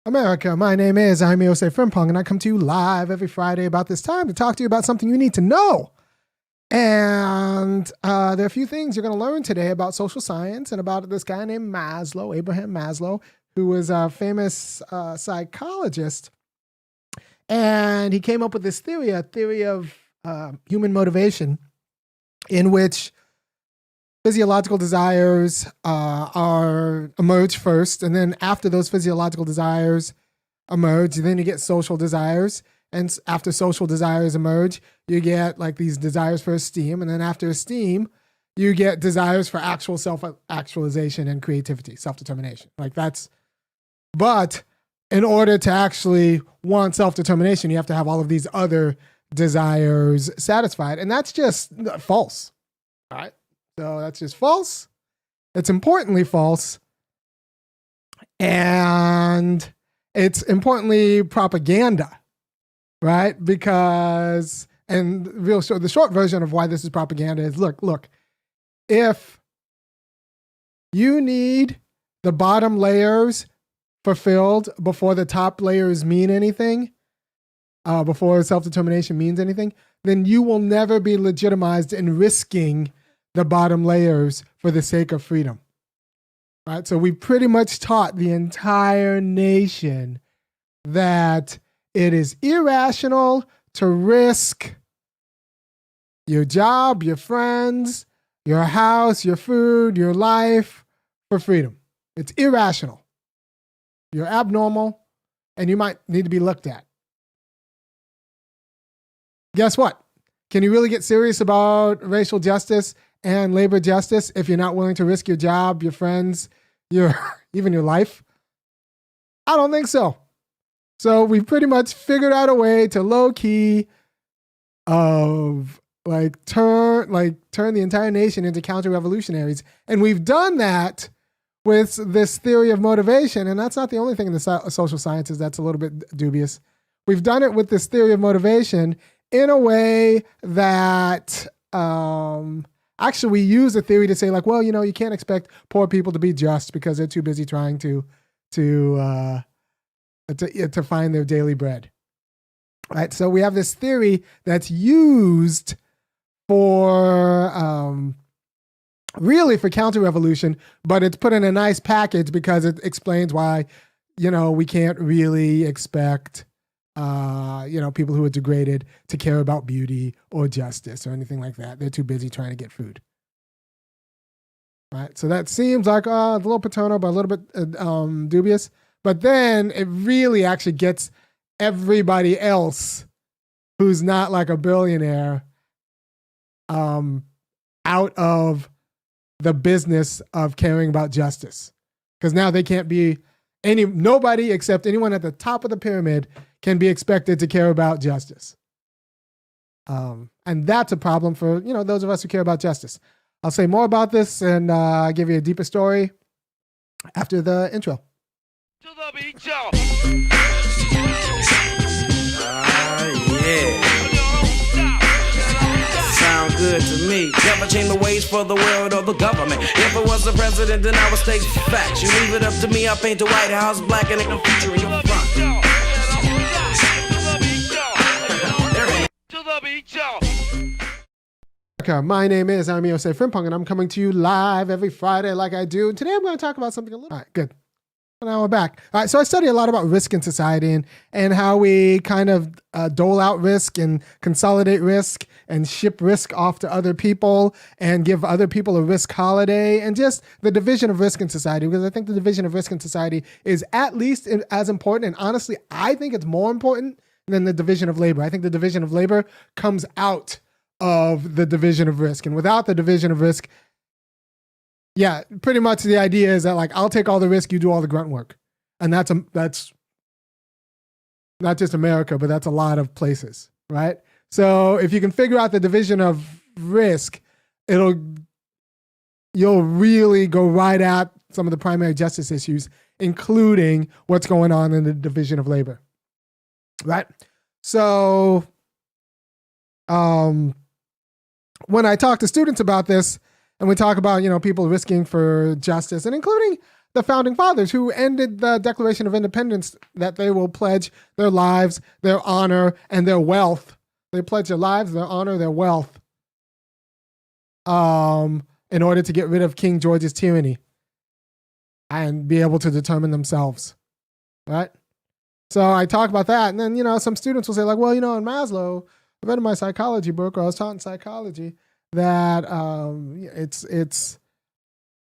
America, my name is Osei-Frimpong, and I come to you live every Friday about this time to talk to you about something you need to know. And there are a few things you're going to learn today about social science and about this guy named Maslow, Abraham Maslow, who was a famous psychologist. And he came up with this theory, a theory of human motivation, in which physiological desires are emerge first, and then after those physiological desires emerge, then you get social desires, and after social desires emerge, you get like these desires for esteem, and then after esteem, you get desires for actual self-actualization and creativity, self-determination. But in order to actually want self-determination, you have to have all of these other desires satisfied, and that's just false, right? So that's just false. It's importantly false. And it's importantly propaganda, right? Because, and the short version of why this is propaganda is, look, if you need the bottom layers fulfilled before the top layers mean anything, before self-determination means anything, then you will never be legitimized in risking the bottom layers for the sake of freedom, right? So we pretty much taught the entire nation that it is irrational to risk your job, your friends, your house, your food, your life for freedom. It's irrational. You're abnormal, and you might need to be looked at. Guess what? Can you really get serious about racial justice and labor justice if you're not willing to risk your job, your friends, even your life? I don't think so. So we've pretty much figured out a way to low-key of turn the entire nation into counter-revolutionaries. And we've done that with this theory of motivation. And that's not the only thing in the social sciences that's a little bit dubious. We've done it with this theory of motivation in a way that actually we use a theory to say you can't expect poor people to be just because they're too busy trying to find their daily bread. Right? So we have this theory that's used for really for counter-revolution, but it's put in a nice package because it explains why, we can't really expect people who are degraded to care about beauty or justice or anything like that. They're too busy trying to get food. Right? So that seems like a little paternal, but a little bit dubious. But then it really actually gets everybody else who's not like a billionaire out of the business of caring about justice. Because now they can't be nobody except anyone at the top of the pyramid can be expected to care about justice. And that's a problem for, those of us who care about justice. I'll say more about this and give you a deeper story after the intro. To the beat, yo. Yeah. Sound good to me. Never change the ways for the world or the government. If I was the president, then I would state facts. You leave it up to me, I'll paint the White House black and ain't no future in your front. To the beat, yo. My name is Osei-Frimpong, and I'm coming to you live every Friday like I do. Today I'm going to talk about something a little... All right, good. Now we're back. All right, so I study a lot about risk in society and how we kind of dole out risk and consolidate risk and ship risk off to other people and give other people a risk holiday and just the division of risk in society, because I think the division of risk in society is at least as important. And honestly, I think it's more important than the division of labor. I think the division of labor comes out of the division of risk. And without the division of risk, yeah, pretty much the idea is that I'll take all the risk, you do all the grunt work. And that's not just America, but that's a lot of places, right? So if you can figure out the division of risk, you'll really go right at some of the primary justice issues, including what's going on in the division of labor, right? So when I talk to students about this, and we talk about, people risking for justice, and including the founding fathers who ended the Declaration of Independence that they will pledge their lives, their honor, and their wealth. They pledge their lives, their honor, their wealth in order to get rid of King George's tyranny and be able to determine themselves, right? So I talk about that, and then, some students will say like, well, in Maslow, I read in my psychology book, or I was taught in psychology, that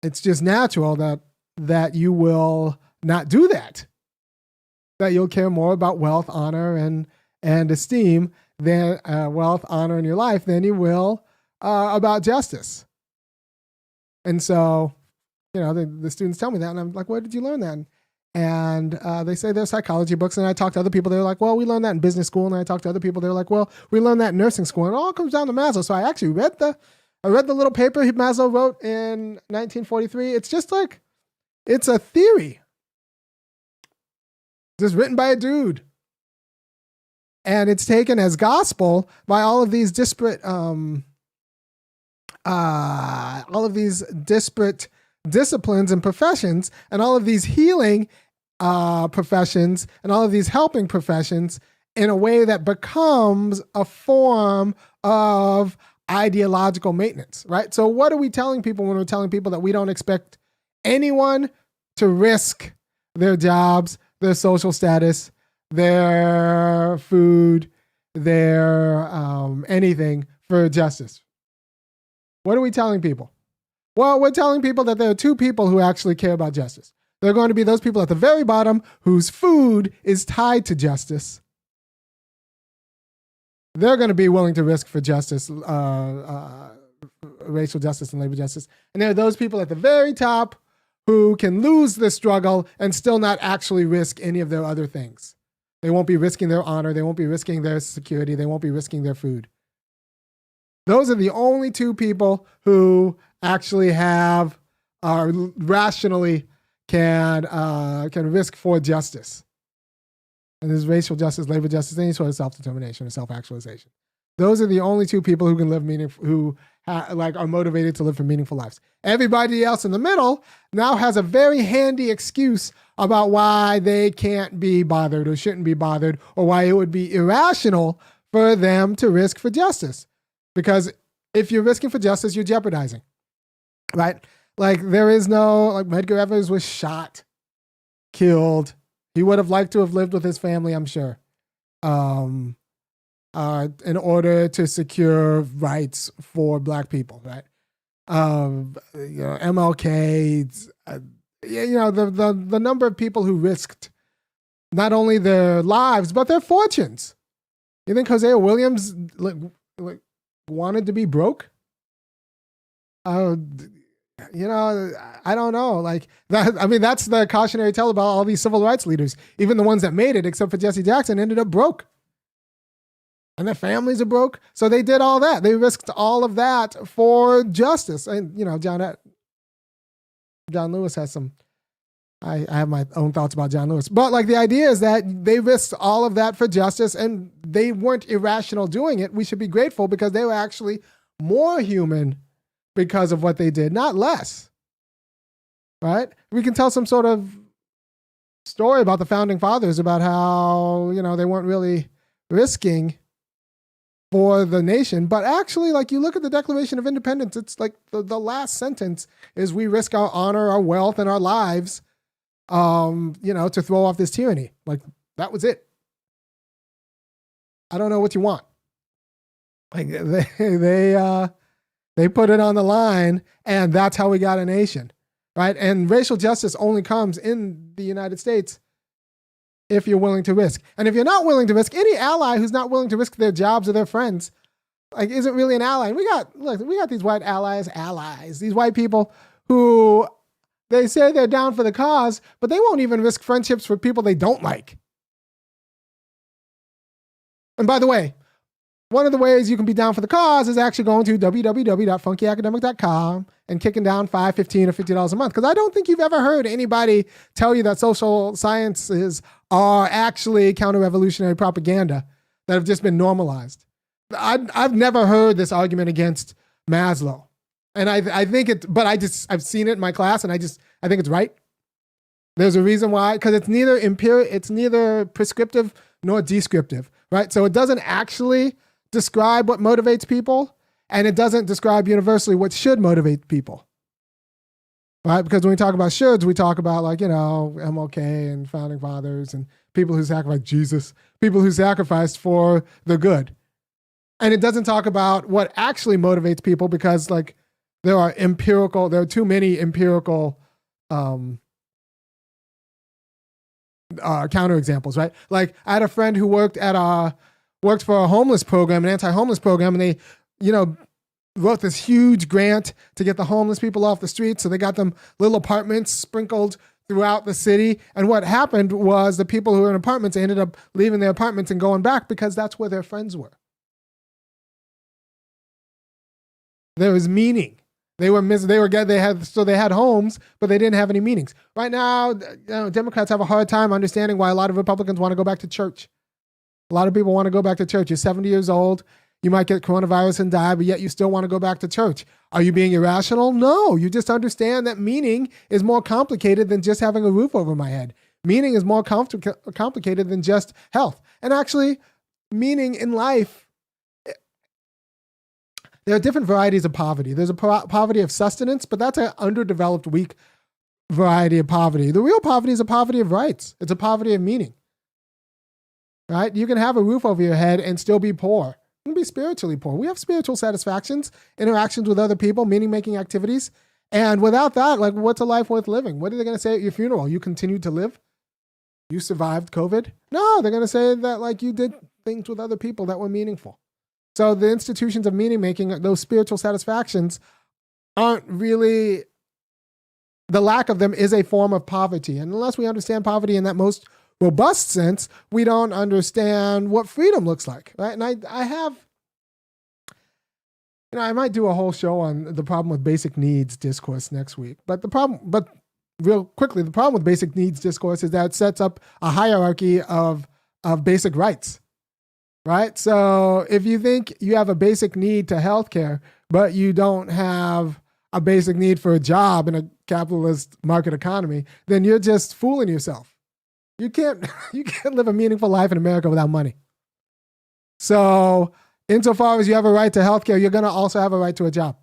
it's just natural that you will not do that you'll care more about wealth, honor, and esteem than wealth, honor in your life than you will about justice. And so, the students tell me that, and I'm like, where did you learn that? And they say they're psychology books, and I talk to other people, they're like, well, we learned that in business school, and I talk to other people, they're like, well, we learned that in nursing school, and it all comes down to Maslow. So I actually read the little paper Maslow wrote in 1943. It's just like, it's a theory, just written by a dude, and it's taken as gospel by all of these disparate disciplines and professions, and all of these healing professions, and all of these helping professions, in a way that becomes a form of ideological maintenance, right? So what are we telling people when we're telling people that we don't expect anyone to risk their jobs, their social status, their food, their anything for justice? What are we telling people? Well, we're telling people that there are two people who actually care about justice. They're going to be those people at the very bottom whose food is tied to justice. They're going to be willing to risk for justice, racial justice and labor justice. And there are those people at the very top who can lose the struggle and still not actually risk any of their other things. They won't be risking their honor. They won't be risking their security. They won't be risking their food. Those are the only two people who actually rationally can risk for justice. And there's racial justice, labor justice, any sort of self-determination or self-actualization. Those are the only two people who can live are motivated to live for meaningful lives. Everybody else in the middle now has a very handy excuse about why they can't be bothered or shouldn't be bothered, or why it would be irrational for them to risk for justice. Because if you're risking for justice, you're jeopardizing, right? Like there is no, like Medgar Evers was shot, killed. He would have liked to have lived with his family, I'm sure, in order to secure rights for Black people, right? MLK, the number of people who risked not only their lives, but their fortunes. You think Hosea Williams wanted to be broke? I don't know. Like that. I mean, that's the cautionary tale about all these civil rights leaders. Even the ones that made it, except for Jesse Jackson, ended up broke. And their families are broke. So they did all that. They risked all of that for justice. And, John Lewis has some, I have my own thoughts about John Lewis. But like the idea is that they risked all of that for justice, and they weren't irrational doing it. We should be grateful because they were actually more human because of what they did, not less, right? We can tell some sort of story about the founding fathers about how, they weren't really risking for the nation, but actually, like you look at the Declaration of Independence, it's like the last sentence is we risk our honor, our wealth, and our lives, to throw off this tyranny. Like that was it. I don't know what you want. Like they put it on the line, and that's how we got a nation, right? And racial justice only comes in the United States if you're willing to risk. And if you're not willing to risk, any ally who's not willing to risk their jobs or their friends, like, isn't really an ally. And we got these white allies, these white people who they say they're down for the cause, but they won't even risk friendships for people they don't like. And by the way, one of the ways you can be down for the cause is actually going to www.funkyacademic.com and kicking down $5, $15, or $50 a month. Because I don't think you've ever heard anybody tell you that social sciences are actually counter-revolutionary propaganda that have just been normalized. I've never heard this argument against Maslow. And I think I've seen it in my class, and I think it's right. There's a reason why, because it's neither prescriptive nor descriptive, right? So it doesn't actually describe what motivates people, and it doesn't describe universally what should motivate people, right? Because when we talk about shoulds, we talk about MLK and founding fathers and people who sacrificed Jesus, people who sacrificed for the good. And it doesn't talk about what actually motivates people because there are too many empirical counterexamples, right? Like I had a friend who worked for a homeless program, an anti-homeless program, and they, wrote this huge grant to get the homeless people off the streets. So they got them little apartments sprinkled throughout the city. And what happened was the people who were in apartments ended up leaving their apartments and going back because that's where their friends were. There was meaning. They had homes, but they didn't have any meanings. Right now, Democrats have a hard time understanding why a lot of Republicans want to go back to church. A lot of people want to go back to church. You're 70 years old. You might get coronavirus and die, but yet you still want to go back to church. Are you being irrational? No, you just understand that meaning is more complicated than just having a roof over my head. Meaning is more complicated than just health. And actually, meaning in life, there are different varieties of poverty. There's a poverty of sustenance, but that's an underdeveloped, weak variety of poverty. The real poverty is a poverty of rights. It's a poverty of meaning, right? You can have a roof over your head and still be poor. You can be spiritually poor. We have spiritual satisfactions, interactions with other people, meaning-making activities. And without that, what's a life worth living? What are they going to say at your funeral? You continued to live? You survived COVID? No, they're going to say that you did things with other people that were meaningful. So the institutions of meaning-making, those spiritual satisfactions, aren't really, the lack of them is a form of poverty. And unless we understand poverty in that most robust sense, we don't understand what freedom looks like, right? And I might do a whole show on the problem with basic needs discourse next week. But real quickly, the problem with basic needs discourse is that it sets up a hierarchy of basic rights, right? So if you think you have a basic need to healthcare, but you don't have a basic need for a job in a capitalist market economy, then you're just fooling yourself. You can't live a meaningful life in America without money. So insofar as you have a right to healthcare, you're going to also have a right to a job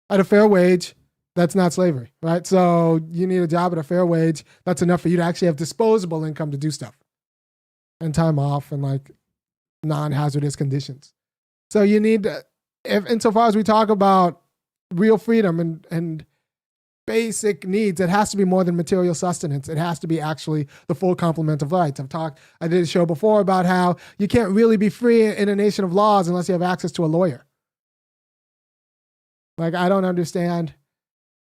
at a fair wage. That's not slavery, right? So you need a job at a fair wage. That's enough for you to actually have disposable income to do stuff and time off and non-hazardous conditions. So you need, insofar as we talk about real freedom and basic needs, it has to be more than material sustenance. It has to be actually the full complement of rights. I did a show before about how you can't really be free in a nation of laws unless you have access to a lawyer. I don't understand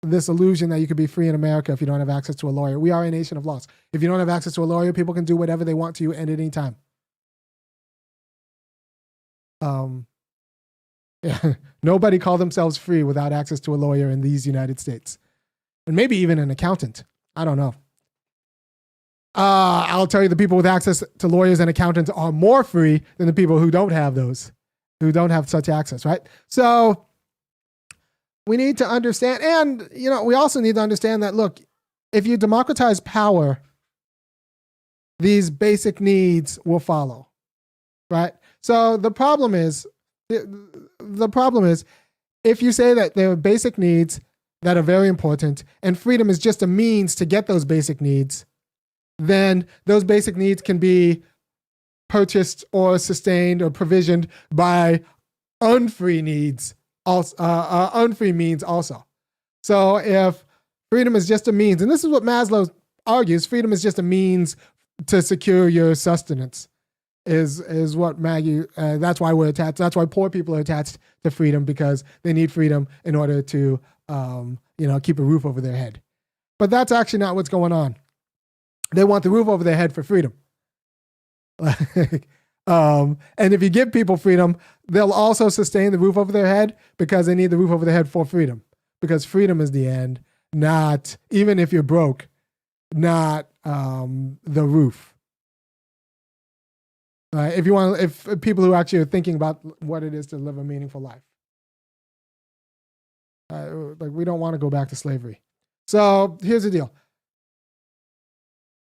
this illusion that you could be free in America if you don't have access to a lawyer. We are a nation of laws. If you don't have access to a lawyer, people can do whatever they want to you at any time. Nobody called themselves free without access to a lawyer in these United States. And maybe even an accountant. I don't know. I'll tell you, the people with access to lawyers and accountants are more free than the people who don't have those, who don't have such access, right? So we need to understand, and we also need to understand that, look, if you democratize power, these basic needs will follow, right? So the problem is, if you say that there are basic needs that are very important, and freedom is just a means to get those basic needs, then those basic needs can be purchased or sustained or provisioned by unfree needs, unfree means also. So if freedom is just a means, and this is what Maslow argues, freedom is just a means to secure your sustenance, is what Maggie, that's why we're attached, that's why poor people are attached to freedom, because they need freedom in order to keep a roof over their head. But that's actually not what's going on. They want the roof over their head for freedom. And if you give people freedom, they'll also sustain the roof over their head because they need the roof over their head for freedom. Because freedom is the end, not, even if you're broke, not the roof. If people who actually are thinking about what it is to live a meaningful life. We don't want to go back to slavery. So here's the deal.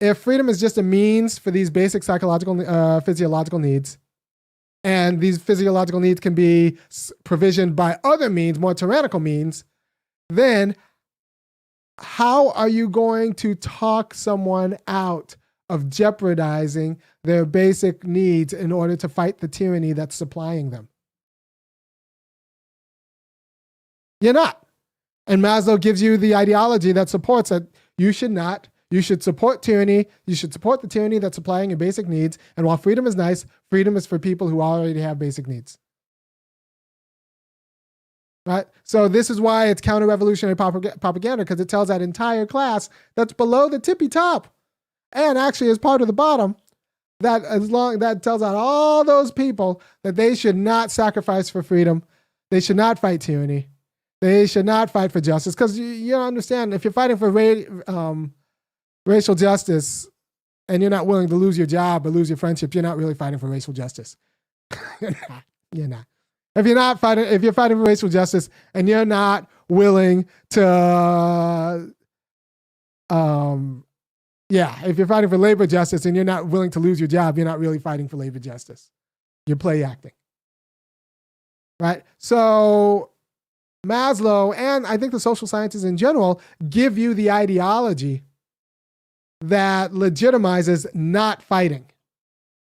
if freedom is just a means for these basic psychological, physiological needs, and these physiological needs can be provisioned by other means, more tyrannical means, then how are you going to talk someone out of jeopardizing their basic needs in order to fight the tyranny that's supplying them? You're not. And Maslow gives you the ideology that supports that you should not. You should support tyranny. You should support the tyranny that's supplying your basic needs. And while freedom is nice, freedom is for people who already have basic needs. Right? So this is why it's counter-revolutionary propaganda, because it tells that entire class that's below the tippy top and actually is part of the bottom, that tells out all those people that they should not sacrifice for freedom. They should not fight tyranny. They should not fight for justice. Because you don't understand, if you're fighting for racial justice and you're not willing to lose your job or lose your friendship, you're not really fighting for racial justice. You're not. If you're fighting for racial justice and you're not willing to, if you're fighting for labor justice and you're not willing to lose your job, you're not really fighting for labor justice. You're play acting. Right? So Maslow, and I think the social sciences in general, give you the ideology that legitimizes not fighting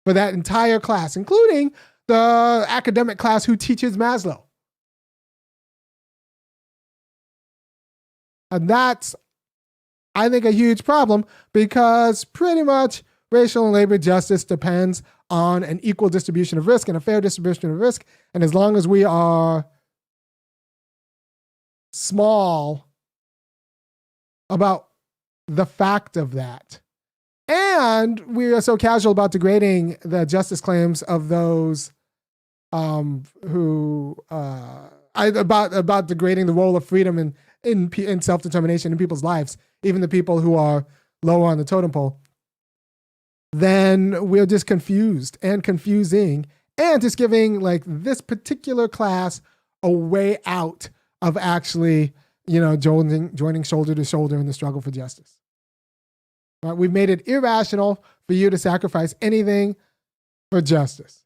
for that entire class, including the academic class who teaches Maslow. And that's, I think, a huge problem, because pretty much racial and labor justice depends on an equal distribution of risk and a fair distribution of risk. And as long as we are small about the fact of that, and we are so casual about degrading the justice claims of those about degrading the role of freedom in self-determination in people's lives, even the people who are lower on the totem pole, then we're just confused and confusing and just giving like this particular class a way out of actually, joining shoulder to shoulder in the struggle for justice. Right? We've made it irrational for you to sacrifice anything for justice,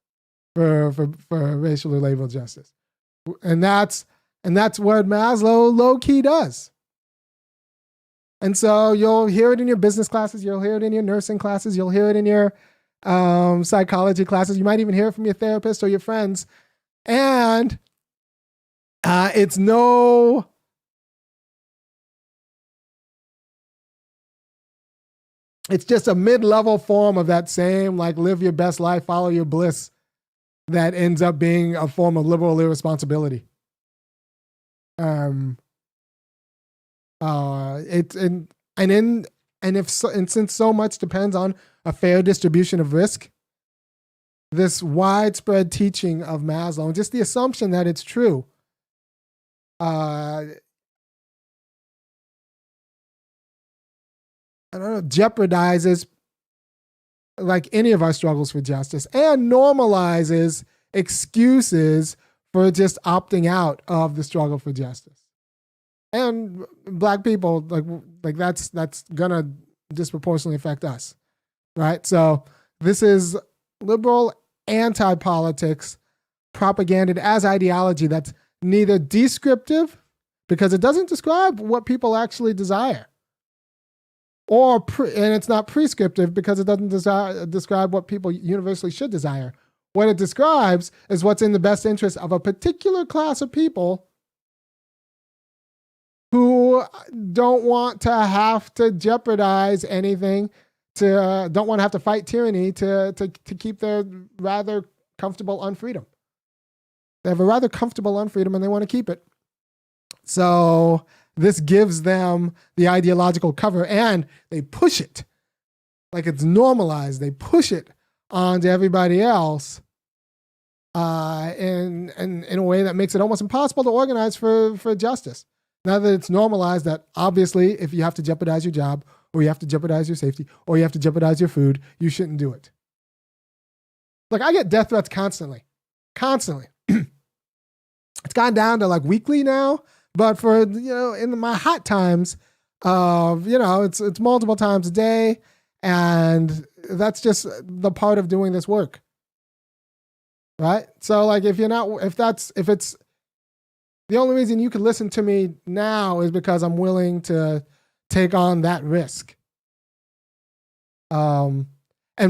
for racial or labor justice. And that's what Maslow low-key does. And so you'll hear it in your business classes, you'll hear it in your nursing classes, you'll hear it in your psychology classes, you might even hear it from your therapist or your friends. And it's just a mid-level form of that same, like, live your best life, follow your bliss, that ends up being a form of liberal irresponsibility. Since so much depends on a fair distribution of risk, this widespread teaching of Maslow, and just the assumption that it's true, jeopardizes like any of our struggles for justice and normalizes excuses for just opting out of the struggle for justice. And Black people, like that's gonna disproportionately affect us, right? So this is liberal anti-politics propaganded as ideology that's neither descriptive, because it doesn't describe what people actually desire, and it's not prescriptive, because it doesn't describe what people universally should desire. What it describes is what's in the best interest of a particular class of people who don't want to have to jeopardize anything, don't want to have to fight tyranny to keep their rather comfortable unfreedom. They have a rather comfortable unfreedom and they want to keep it. So this gives them the ideological cover, and they push it like it's normalized. They push it onto everybody else in a way that makes it almost impossible to organize for justice. Now that it's normalized that obviously if you have to jeopardize your job, or you have to jeopardize your safety, or you have to jeopardize your food, you shouldn't do it. Look, I get death threats constantly. It's gone down to like weekly now, but for, in my hot times, it's multiple times a day. And that's just the part of doing this work. Right? So like if it's the only reason you could listen to me now is because I'm willing to take on that risk. And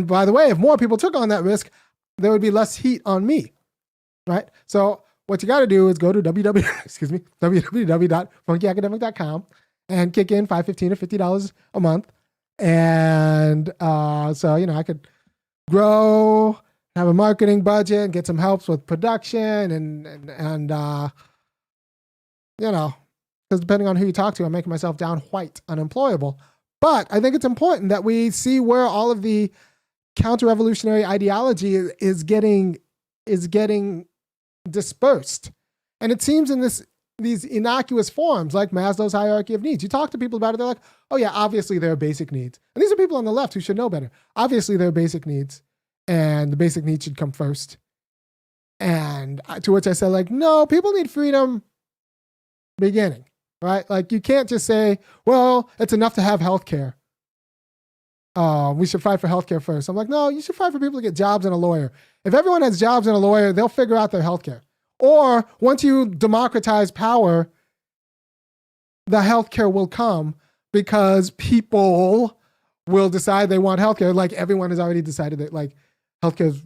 by the way, if more people took on that risk, there would be less heat on me. Right? So what you got to do is go to www.funkyacademic.com and kick in $5, $15, or $50 a month. And so, I could grow, have a marketing budget, and get some helps with production and because depending on who you talk to, I'm making myself down white unemployable. But I think it's important that we see where all of the counter-revolutionary ideology is getting dispersed. And it seems in these innocuous forms like Maslow's hierarchy of needs. You talk to people about it, they're like, oh yeah, obviously there are basic needs. And these are people on the left who should know better. Obviously there are basic needs, and the basic needs should come first. And to which I said, like, no, people need freedom beginning, right? Like you can't just say, well, it's enough to have healthcare. We should fight for healthcare first. I'm like, no, you should fight for people to get jobs and a lawyer. If everyone has jobs and a lawyer, they'll figure out their healthcare. Or once you democratize power, the healthcare will come because people will decide they want healthcare. Like everyone has already decided that like healthcare is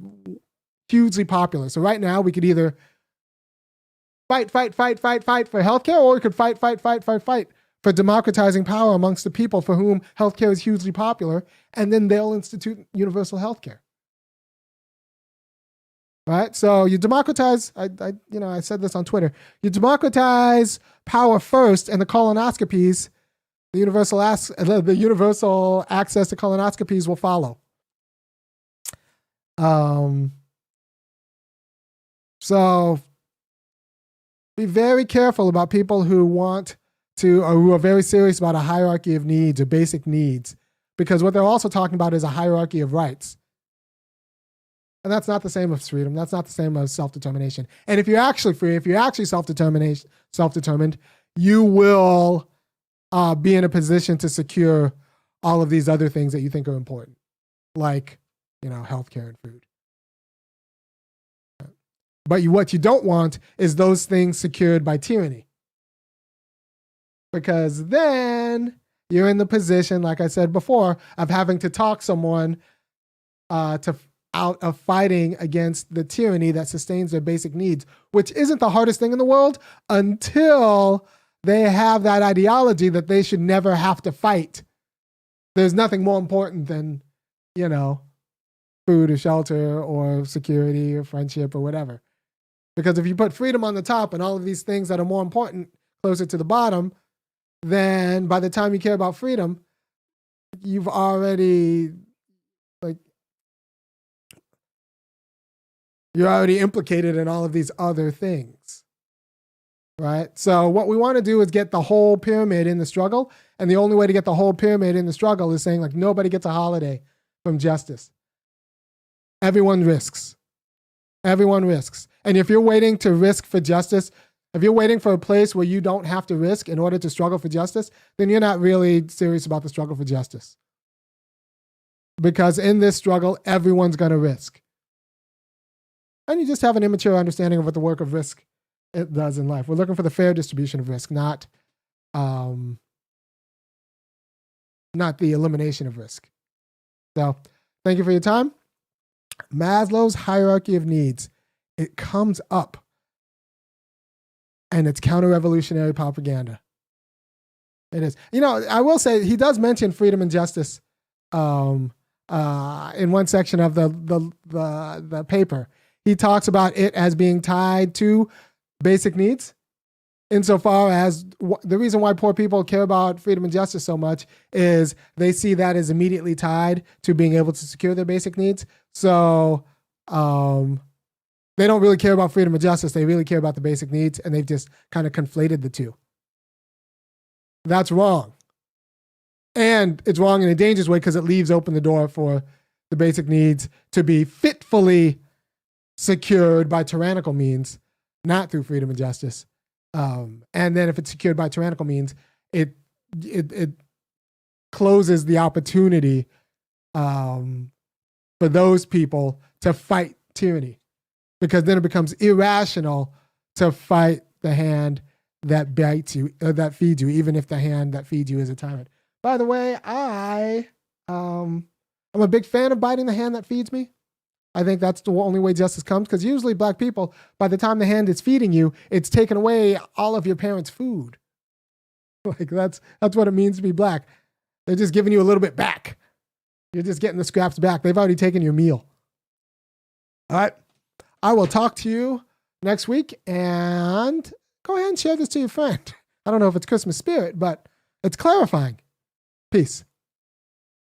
hugely popular. So right now we could either fight for healthcare, or we could fight for democratizing power amongst the people for whom healthcare is hugely popular, and then they'll institute universal healthcare. Right? So you democratize, I said this on Twitter, you democratize power first, and the colonoscopies, the universal access to colonoscopies will follow. So be very careful about people who want to, or who are very serious about a hierarchy of needs or basic needs, because what they're also talking about is a hierarchy of rights. And that's not the same as freedom. That's not the same as self-determination. And if you're actually free, if you're actually self-determined, you will be in a position to secure all of these other things that you think are important, like, healthcare and food. But what you don't want is those things secured by tyranny. Because then you're in the position, like I said before, of having to talk someone out of fighting against the tyranny that sustains their basic needs, which isn't the hardest thing in the world until they have that ideology that they should never have to fight. There's nothing more important than, food or shelter or security or friendship or whatever. Because if you put freedom on the top and all of these things that are more important closer to the bottom, then by the time you care about freedom, you've already you're already implicated in all of these other things, right? So what we want to do is get the whole pyramid in the struggle. And the only way to get the whole pyramid in the struggle is saying like, nobody gets a holiday from justice. Everyone risks. Everyone risks. And if you're waiting to risk for justice, if you're waiting for a place where you don't have to risk in order to struggle for justice, then you're not really serious about the struggle for justice. Because in this struggle, everyone's going to risk. And you just have an immature understanding of what the work of risk it does in life. We're looking for the fair distribution of risk, not the elimination of risk. So thank you for your time. Maslow's hierarchy of needs. It comes up, and it's counter-revolutionary propaganda. It is. I will say he does mention freedom and justice in one section of the paper. He talks about it as being tied to basic needs, insofar as the reason why poor people care about freedom and justice so much is they see that as immediately tied to being able to secure their basic needs. So they don't really care about freedom and justice. They really care about the basic needs, and they've just kind of conflated the two. That's wrong. And it's wrong in a dangerous way because it leaves open the door for the basic needs to be fitfully secured by tyrannical means, not through freedom and justice. And then if it's secured by tyrannical means, it closes the opportunity for those people to fight tyranny, because then it becomes irrational to fight the hand that bites you, or that feeds you, even if the hand that feeds you is a tyrant. By the way, I'm a big fan of biting the hand that feeds me. I think that's the only way justice comes, because usually Black people, by the time the hand is feeding you, it's taken away all of your parents' food. Like that's what it means to be Black. They're just giving you a little bit back. You're just getting the scraps back. They've already taken your meal. All right. I will talk to you next week, and go ahead and share this to your friend. I don't know if it's Christmas spirit, but it's clarifying. Peace.